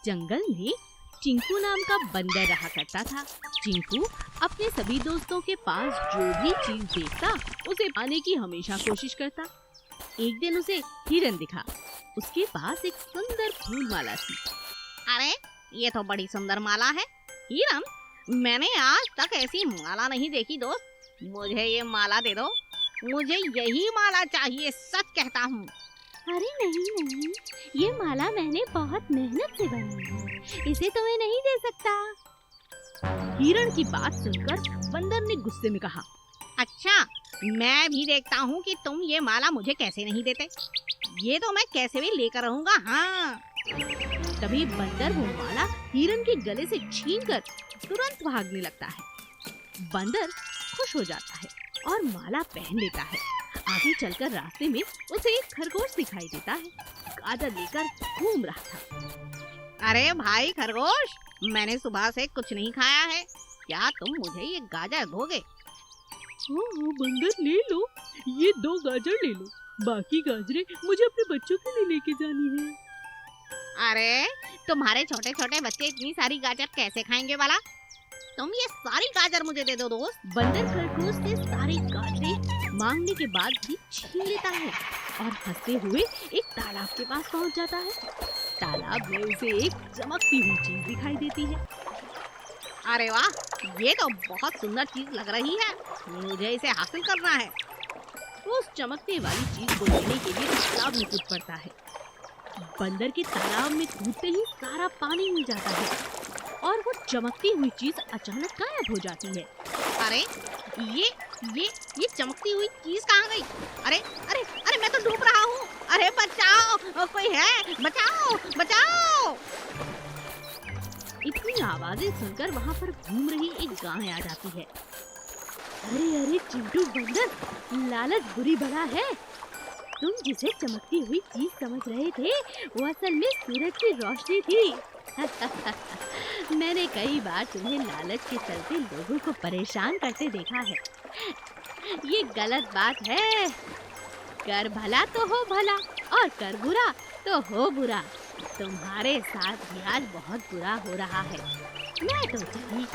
जंगल में चिंकू नाम का बंदर रहा करता था। चिंकू अपने सभी दोस्तों के पास जो भी चीज देखता उसे पाने की हमेशा कोशिश करता। एक दिन उसे हिरन दिखा। उसके पास एक सुंदर फूल माला थी। अरे ये तो बड़ी सुंदर माला है हिरन, मैंने आज तक ऐसी माला नहीं देखी दोस्त, मुझे ये माला दे दो, मुझे यही माला चाहिए, सच कहता हूँ। अरे नहीं, ये माला मैंने बहुत मेहनत से बनाई है, इसे तुम्हें नहीं दे सकता। हिरण की बात सुनकर बंदर ने गुस्से में कहा, अच्छा मैं भी देखता हूँ कि तुम ये माला मुझे कैसे नहीं देते, ये तो मैं कैसे भी लेकर रहूंगा। हाँ। तभी बंदर वो माला हिरण के गले से छीनकर तुरंत भागने लगता है। बंदर खुश हो जाता है और माला पहन लेता है। आगे चलकर रास्ते में उसे एक खरगोश दिखाई देता है, गाजर लेकर घूम रहा था। अरे भाई खरगोश, मैंने सुबह से कुछ नहीं खाया है, क्या तुम मुझे ये गाजर दोगे? ओह बंदर, ले लो, ये 2 गाजर ले लो, बाकी गाजरें मुझे अपने बच्चों के लिए लेके जानी है। अरे तुम्हारे छोटे छोटे बच्चे इतनी सारी गाजर कैसे खाएंगे वाला? तुम ये सारी गाजर मुझे दे दो दोस्त। बंदर खरगोश से सारी गाजरें मांगने के बाद भी छीन लेता है और हंसते हुए एक तालाब के पास पहुंच जाता है। तालाब में उसे एक चमकती हुई चीज दिखाई देती है। अरे वाह, ये तो बहुत सुंदर चीज लग रही है, मुझे इसे हासिल करना है। वो उस चमकने वाली चीज को लेने के लिए तालाब में कूद पड़ता है। बंदर के तालाब में कूदते ही सारा पानी मिल जाता है और वो चमकती हुई चीज अचानक गायब हो जाती है। अरे ये चमकती हुई चीज कहाँ गई? अरे अरे अरे मैं तो डूब रहा हूँ, अरे बचाओ, कोई है, बचाओ बचाओ। इतनी आवाजें सुनकर वहाँ पर घूम रही एक गाय आ जाती है। अरे चिंटू बंदर, लालच बुरी बला है। तुम जिसे चमकती हुई चीज समझ रहे थे वो असल में सूरज की रोशनी थी। मैंने कई बार तुम्हें लालच के चलते लोगों को परेशान करते देखा है। ये गलत बात है। कर भला तो हो भला और कर बुरा तो हो बुरा। तुम्हारे साथ भी आज बहुत बुरा हो रहा है, मैं तो चली।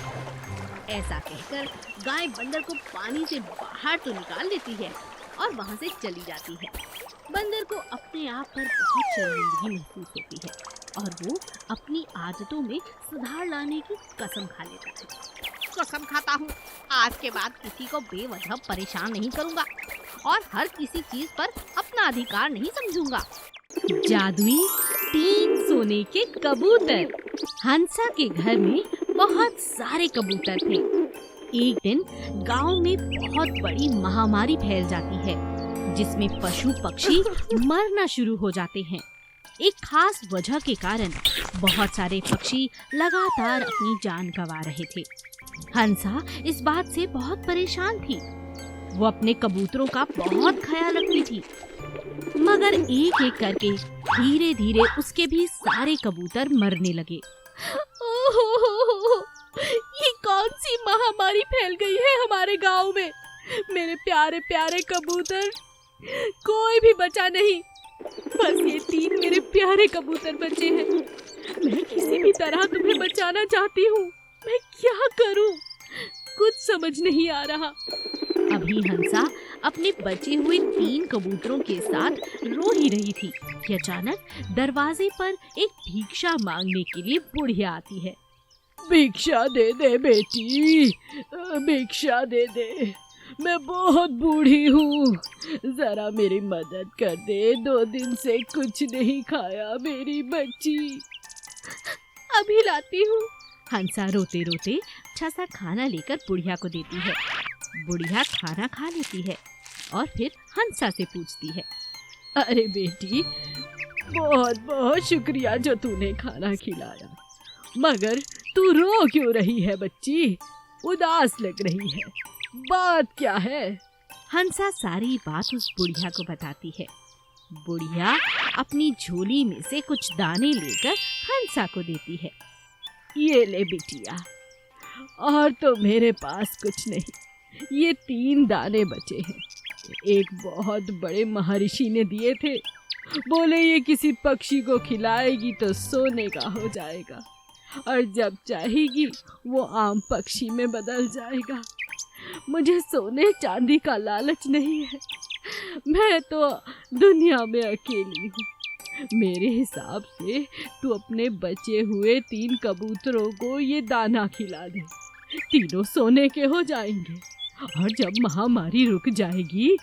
ऐसा कहकर गाय बंदर को पानी से बाहर तो निकाल लेती है और वहाँ से चली जाती है। बंदर को अपने आप पर बहुत शर्मिंदगी महसूस होती है और वो अपनी आदतों में सुधार लाने की कसम खा लेता है। कसम खाता हूँ, आज के बाद किसी को बेवजह परेशान नहीं करूँगा और हर किसी चीज पर अपना अधिकार नहीं समझूंगा। जादुई 3 सोने के कबूतर। हंसा के घर में बहुत सारे कबूतर थे। एक दिन गांव में बहुत बड़ी महामारी फैल जाती है जिसमें पशु पक्षी मरना शुरू हो जाते हैं। एक खास वजह के कारण बहुत सारे पक्षी लगातार अपनी जान गंवा रहे थे। हंसा इस बात से बहुत परेशान थी। वो अपने कबूतरों का बहुत ख्याल रखती थी, मगर एक एक करके धीरे धीरे उसके भी सारे कबूतर मरने लगे। ओहो, ये कौन सी महामारी फैल गई है हमारे गांव में? मेरे प्यारे प्यारे कबूतर, कोई भी बचा नहीं, बस ये 3 मेरे प्यारे कबूतर बचे हैं। मैं किसी भी तरह तुम्हें बचाना चाहती हूँ, मैं क्या करूँ? कुछ समझ नहीं आ रहा। अभी हंसा अपने बचे हुए 3 कबूतरों के साथ रो ही रही थी कि अचानक दरवाजे पर एक भिक्षा मांगने के लिए बुढ़िया आती है। भिक्षा दे दे बेटी, भिक्षा दे दे, मैं बहुत बूढ़ी हूँ, जरा मेरी मदद कर दे, 2 दिन से कुछ नहीं खाया मेरी बच्ची। अभी लाती हूँ। हंसा रोते रोते अच्छा सा खाना लेकर बुढ़िया को देती है। बुढ़िया खाना खा लेती है और फिर हंसा से पूछती है, अरे बेटी, बहुत बहुत शुक्रिया जो तूने खाना खिलाया, मगर तू रो क्यों रही है बच्ची? उदास लग रही है, बात क्या है? हंसा सारी बात उस बुढ़िया को बताती है। बुढ़िया अपनी झोली में से कुछ दाने लेकर हंसा को देती है। ये ले बिटिया, और तो मेरे पास कुछ नहीं, ये 3 दाने बचे हैं। एक बहुत बड़े महर्षि ने दिए थे, बोले ये किसी पक्षी को खिलाएगी तो सोने का हो जाएगा, और जब चाहेगी वो आम पक्षी में बदल जाएगा। मुझे सोने चांदी का लालच नहीं है, मैं तो दुनिया में अकेली हूँ। मेरे हिसाब से तू अपने बचे हुए 3 कबूतरों को ये दाना खिला दे, तीनों सोने के हो जाएंगे, और जब महामारी रुक जाएगी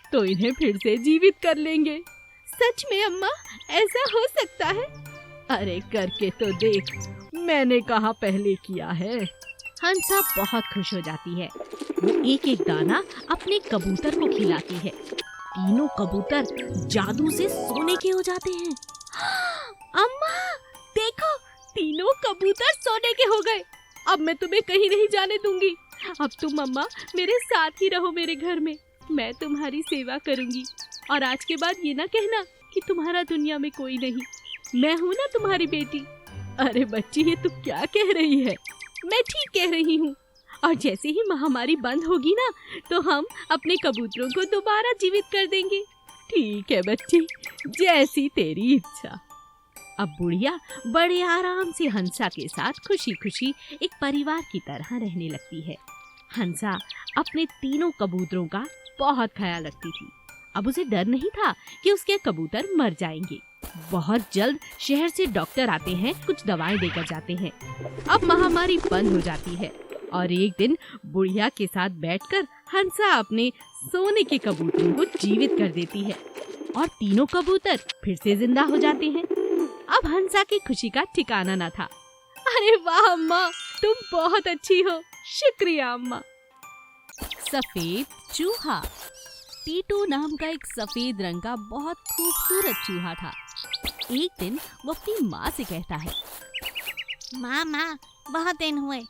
तो इन्हें फिर से जीवित कर लेंगे। सच में अम्मा, ऐसा हो सकता है? अरे करके तो देख, मैंने कहा पहले किया है। हंसा बहुत खुश हो जाती है। वो एक एक दाना अपने कबूतर को खिलाती है। तीनों कबूतर जादू से सोने के हो जाते हैं। अम्मा देखो, तीनों कबूतर सोने के हो गए। अब मैं तुम्हें कहीं नहीं जाने दूंगी। अब तुम अम्मा मेरे साथ ही रहो मेरे घर में, मैं तुम्हारी सेवा करूंगी। और आज के बाद ये ना कहना कि तुम्हारा दुनिया में कोई नहीं, मैं हूँ ना तुम्हारी बेटी। अरे बच्ची, ये तू क्या कह रही है? मैं ठीक कह रही हूँ। और जैसे ही महामारी बंद होगी ना, तो हम अपने कबूतरों को दोबारा जीवित कर देंगे। ठीक है बच्ची, जैसी तेरी इच्छा। अब बुढ़िया बड़े आराम से हंसा के साथ खुशी खुशी एक परिवार की तरह रहने लगती है। हंसा अपने तीनों कबूतरों का बहुत ख्याल रखती थी। अब उसे डर नहीं था कि उसके कबूतर मर जाएंगे। बहुत जल्द शहर से डॉक्टर आते हैं, कुछ दवाएं देकर जाते हैं। अब महामारी बंद हो जाती है और एक दिन बुढ़िया के साथ बैठकर हंसा अपने सोने के कबूतरों को जीवित कर देती है और तीनों कबूतर फिर से जिंदा हो जाते हैं। अब हंसा की खुशी का ठिकाना न था। अरे वाह अम्मा, तुम बहुत अच्छी हो, शुक्रिया अम्मा। सफेद चूहा। टीटू नाम का एक सफेद रंग का बहुत खूबसूरत चूहा था। एक दिन वो अपनी माँ से कहता है, माँ, बहुत दिन हुए,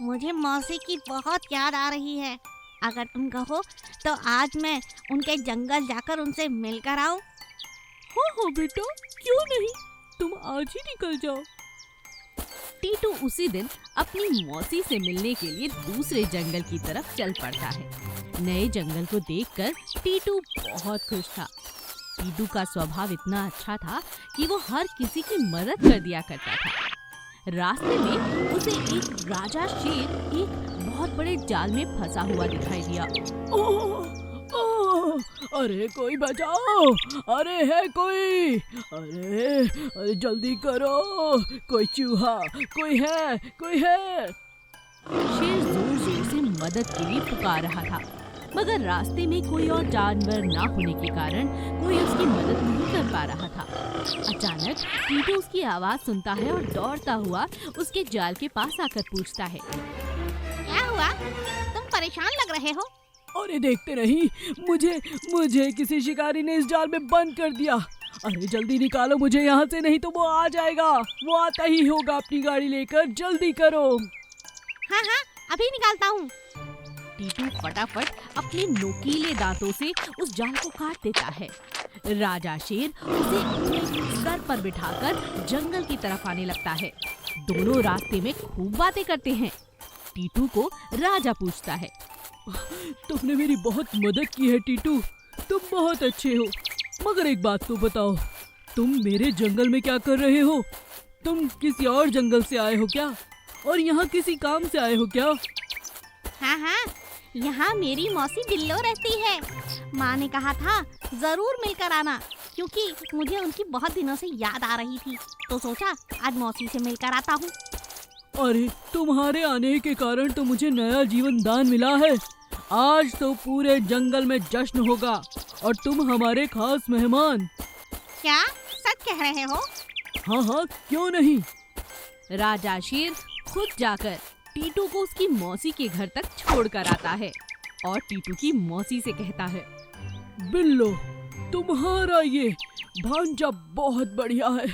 मुझे मौसी की बहुत याद आ रही है। अगर तुम कहो तो आज मैं उनके जंगल जाकर उनसे मिलकर आऊं। हो बेटा, क्यों नहीं, तुम आज ही निकल जाओ। टीटू उसी दिन अपनी मौसी से मिलने के लिए दूसरे जंगल की तरफ चल पड़ता है। नए जंगल को देखकर टीटू बहुत खुश था। टीटू का स्वभाव इतना अच्छा था कि वो हर किसी की मदद कर दिया करता था। रास्ते में उसे एक राजा शेर एक बहुत बड़े जाल में फंसा हुआ दिखाई दिया। अरे कोई बचाओ, अरे है कोई, अरे जल्दी करो, कोई चूहा, कोई है। शेर जोर जोर से मदद के लिए पुकार रहा था, मगर रास्ते में कोई और जानवर ना होने के कारण कोई उसकी मदद नहीं कर पा रहा था। अचानक टीटू उसकी आवाज सुनता है और दौड़ता हुआ उसके जाल के पास आकर पूछता है, क्या हुआ, तुम परेशान लग रहे हो? अरे देखते नहीं, मुझे किसी शिकारी ने इस जाल में बंद कर दिया। अरे जल्दी निकालो मुझे यहाँ से, नहीं तो वो आ जाएगा, वो आता ही होगा अपनी गाड़ी लेकर, जल्दी करो। हाँ, अभी निकालता हूँ। टीटू फटाफट अपने नोकीले दांतों से उस जाल को काट देता है। राजा शेर उसे अपने सर पर बिठाकर जंगल की तरफ आने लगता है। दोनों रास्ते में खूब बातें करते हैं। टीटू को राजा पूछता है, तुमने मेरी बहुत मदद की है टीटू, तुम बहुत अच्छे हो, मगर एक बात तो बताओ, तुम मेरे जंगल में क्या कर रहे हो? तुम किसी और जंगल से आए हो क्या? और यहाँ किसी काम से आए हो क्या? हाँ, यहाँ मेरी मौसी बिल्लो रहती है। माँ ने कहा था जरूर मिलकर आना, क्योंकि मुझे उनकी बहुत दिनों से याद आ रही थी, तो सोचा आज मौसी से मिलकर आता हूँ। अरे तुम्हारे आने के कारण तो मुझे नया जीवन दान मिला है। आज तो पूरे जंगल में जश्न होगा और तुम हमारे खास मेहमान। क्या सच कह रहे हो? हाँ, क्यों नहीं। राजा शेर खुद जाकर टीटू को उसकी मौसी के घर तक छोड़कर आता है और टीटू की मौसी से कहता है, बिल्लो, तुम्हारा ये भांजा बहुत बढ़िया है,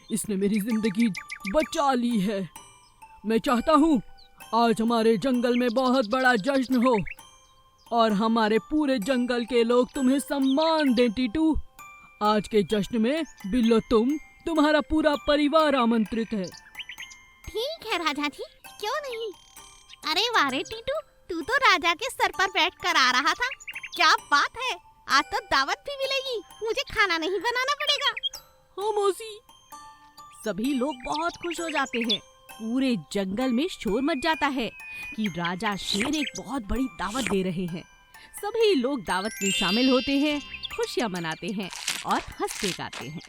इसने मेरी जिंदगी बचा ली है। मैं चाहता हूँ आज हमारे जंगल में बहुत बड़ा जश्न हो और हमारे पूरे जंगल के लोग तुम्हें सम्मान दें। टीटू, आज के जश्न में बिल्लो तुम्हारा पूरा परिवार आमंत्रित है। ठीक है राजा जी, क्यों नहीं। अरे वाह रे टीटू, तू तो राजा के सर पर बैठ कर आ रहा था, क्या बात है, आज तो दावत भी मिलेगी, मुझे खाना नहीं बनाना पड़ेगा। हाँ मौसी। सभी लोग बहुत खुश हो जाते हैं। पूरे जंगल में शोर मच जाता है कि राजा शेर एक बहुत बड़ी दावत दे रहे हैं। सभी लोग दावत में शामिल होते हैं, खुशियां मनाते हैं और हंसते गाते हैं।